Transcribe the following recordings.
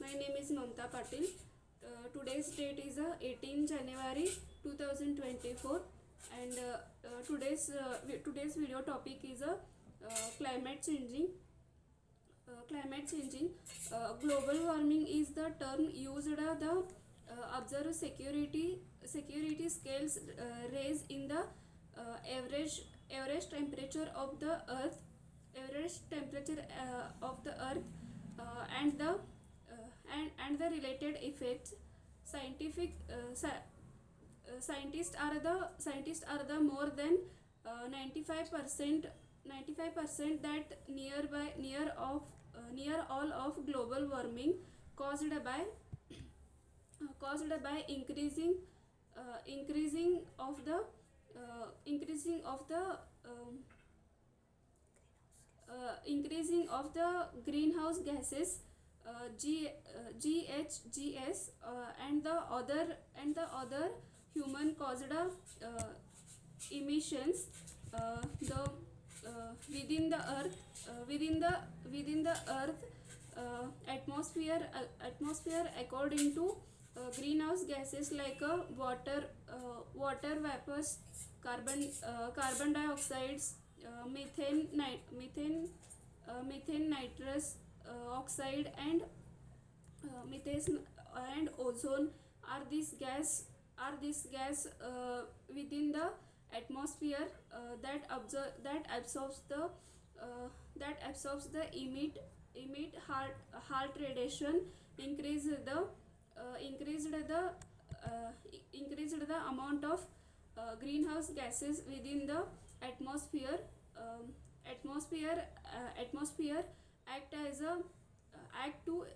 My name is Mamta Patil. Today's date is 18 January 2024, and today's video topic is climate changing. Climate changing. Global warming is the term used the observe security scales rise in the average temperature of the earth and the and the related effects. Scientific scientists are the more than 95% that near all of global warming caused by increasing of the um, increasing of the greenhouse gases, GHGs, and the other human caused emissions. The within the earth within the earth atmosphere according to greenhouse gases like water vapors, carbon dioxides, methane, nitrous oxide, and methane and ozone are this gas within the atmosphere that absorbs the emit heart radiation, increased the amount of greenhouse gases within the atmosphere. Atmosphere act as a act to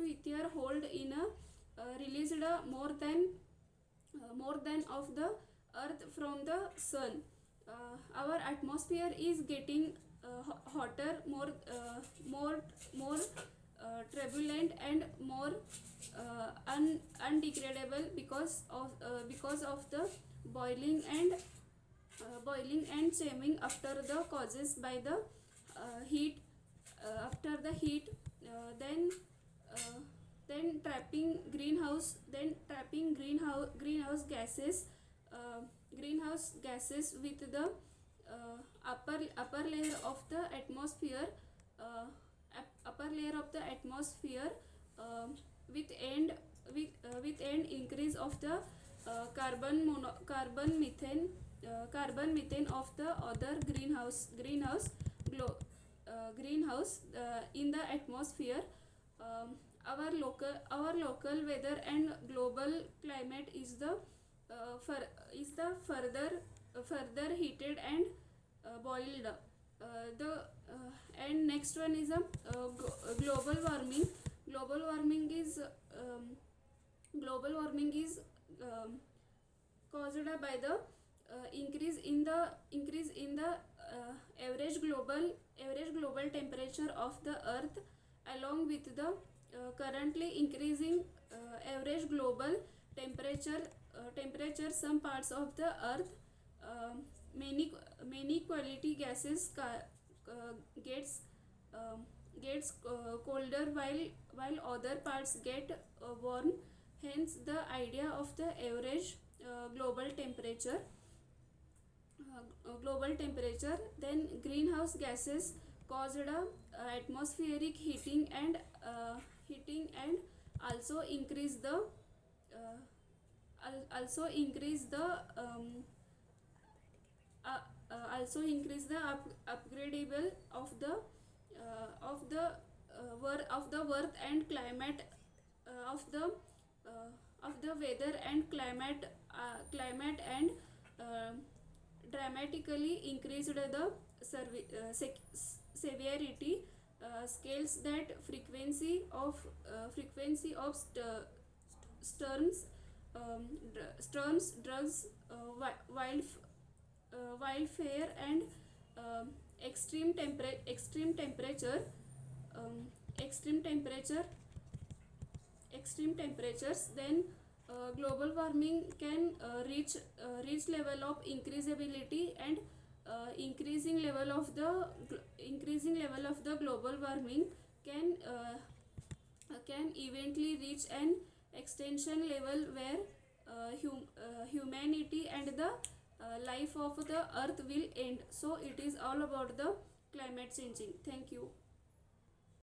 ether hold in a released more than of the earth from the sun. Our atmosphere is getting hotter, more turbulent, and more undegradable because of the boiling and churning after the causes by the heat after the heat then trapping greenhouse gases with the upper layer of the atmosphere uh, upper layer of the atmosphere uh, with end increase of the carbon methane of the other greenhouse in the atmosphere. Our local weather and global climate is the further heated and boiled. The and next one is global warming. Global warming is caused by the increase in the average global temperature of the earth, along with the currently increasing average global temperature. Some parts of the earth, many quality gases gets colder, while other parts get warm. Hence the idea of the average global temperature. Then greenhouse gases caused atmospheric heating and also increase the upgradable of the worth and climate of the weather and climate and uh, dramatically increased the severity scales. That frequency of storms, drugs, wildfire, and um, extreme temperature um, extreme temperature extreme temperatures. Then global warming can reach level of increasability, and increasing level of the global warming can can eventually reach an extinction level where humanity and the life of the earth will end. So it is all about the climate changing. Thank you.